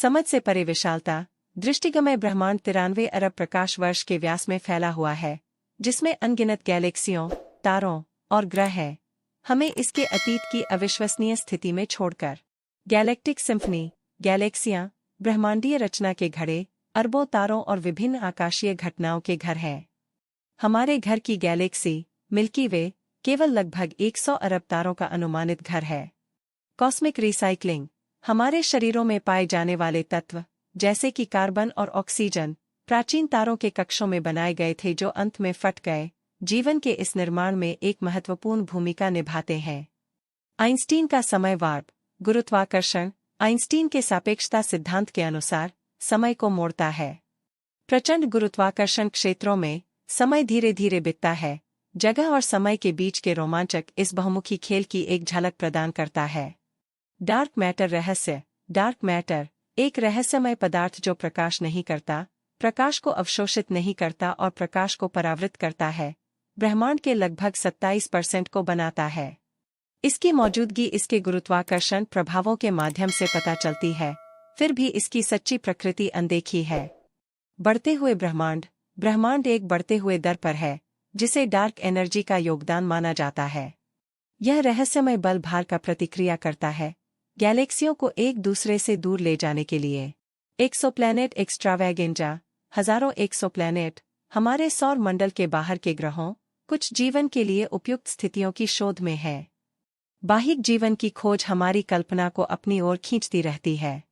समझ से परे विशालता, दृष्टिगम्य ब्रह्मांड 93 अरब प्रकाश वर्ष के व्यास में फैला हुआ है, जिसमें अनगिनत गैलेक्सियों, तारों और ग्रह हैं। हमें इसके अतीत की अविश्वसनीय स्थिति में छोड़कर गैलेक्टिक सिम्फनी, गैलेक्सियां, ब्रह्मांडीय रचना के घड़े, अरबों तारों और विभिन्न आकाशीय घटनाओं के घर हैं। हमारे घर की गैलेक्सी, मिल्की वे, केवल लगभग 100 अरब तारों का अनुमानित घर है। कॉस्मिक रिसाइक्लिंग, हमारे शरीरों में पाए जाने वाले तत्व, जैसे कि कार्बन और ऑक्सीजन, प्राचीन तारों के कक्षों में बनाए गए थे जो अंत में फट गए, जीवन के इस निर्माण में एक महत्वपूर्ण भूमिका निभाते हैं। आइंस्टीन का समय वार्प, गुरुत्वाकर्षण, आइंस्टीन के सापेक्षता सिद्धांत के अनुसार, समय को मोड़ता है। प्रचंड गुरुत्वाकर्षण क्षेत्रों में, समय धीरे धीरे बीतता है, जगह और समय के बीच के रोमांचक इस बहुमुखी खेल की एक झलक प्रदान करता है। डार्क मैटर रहस्य, डार्क मैटर, एक रहस्यमय पदार्थ जो प्रकाश नहीं करता, प्रकाश को अवशोषित नहीं करता और प्रकाश को परावृत करता है, ब्रह्मांड के लगभग 27% को बनाता है। इसकी मौजूदगी इसके गुरुत्वाकर्षण प्रभावों के माध्यम से पता चलती है, फिर भी इसकी सच्ची प्रकृति अनदेखी है। बढ़ते हुए ब्रह्मांड, ब्रह्मांड एक बढ़ते हुए दर पर है, जिसे डार्क एनर्जी का योगदान माना जाता है। यह रहस्यमय बल भार का प्रतिक्रिया करता है, गैलेक्सियों को एक दूसरे से दूर ले जाने के लिए। एक्सोप्लैनेट एक्स्ट्रावैगेंजा, हजारों एक्सोप्लैनेट, हमारे सौर मंडल के बाहर के ग्रहों, कुछ जीवन के लिए उपयुक्त स्थितियों की शोध में है। बाह्यिक जीवन की खोज हमारी कल्पना को अपनी ओर खींचती रहती है।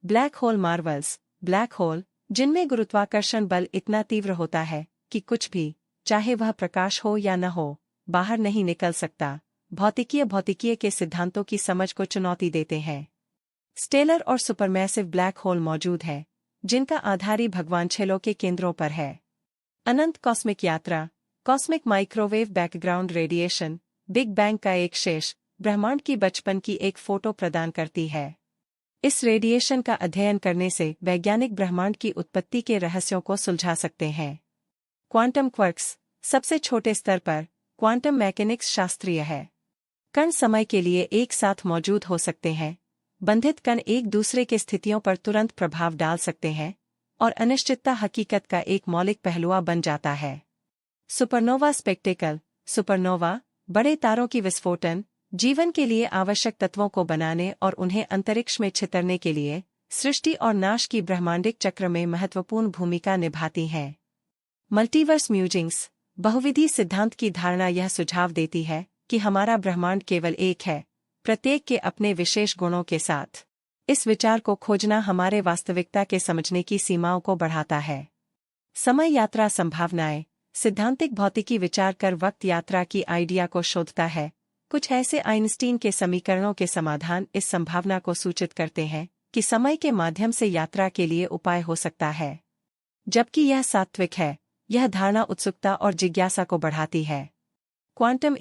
Black hole Marvels, black hole, जिनमें गुरुत्वाकर्षण बल इतना तीव्र होता है कि कुछ भी, चाहे वह प्रकाश हो या न हो, बाहर नहीं निकल सकता, भौतिकीय के सिद्धांतों की समझ को चुनौती देते हैं। स्टेलर और सुपरमैसिव ब्लैक होल मौजूद हैं, जिनका आधार ही भगवान छेलों के केंद्रों पर है। अनंत कॉस्मिक यात्रा, cosmic microwave background radiation, big bang का एक शेष, ब्रह्मांड की बचपन की एक फोटो प्रदान करती है। इस रेडिएशन का अध्ययन करने से वैज्ञानिक ब्रह्मांड की उत्पत्ति के रहस्यों को सुलझा सकते हैं। क्वांटम क्वर्क्स, सबसे छोटे स्तर पर, क्वांटम मैकेनिक्स शास्त्रीय है। कण समय के लिए एक साथ मौजूद हो सकते हैं, बंधित कण एक दूसरे के स्थितियों पर तुरंत प्रभाव डाल सकते हैं, और अनिश्चितता हकीकत का एक मौलिक पहलुआ बन जाता है। सुपरनोवा स्पेक्टेकल, सुपरनोवा, बड़े तारों की विस्फोटन, जीवन के लिए आवश्यक तत्वों को बनाने और उन्हें अंतरिक्ष में छितरने के लिए, सृष्टि और नाश की ब्रह्मांडिक चक्र में महत्वपूर्ण भूमिका निभाती हैं। मल्टीवर्स म्यूजिंग्स, बहुविधि सिद्धांत की धारणा यह सुझाव देती है कि हमारा ब्रह्मांड केवल एक है, प्रत्येक के अपने विशेष गुणों के साथ। इस विचार को खोजना हमारे वास्तविकता के समझने की सीमाओं को बढ़ाता है। समय यात्रा संभावनाएं, सिद्धांतिक भौतिकी विचार कर वक्त यात्रा की आइडिया को शोधता है। कुछ ऐसे आइंस्टीन के समीकरणों के समाधान इस संभावना को सूचित करते हैं कि समय के माध्यम से यात्रा के लिए उपाय हो सकता है। जबकि यह सात्विक है, यह धारणा उत्सुकता और जिज्ञासा को बढ़ाती है। क्वांटम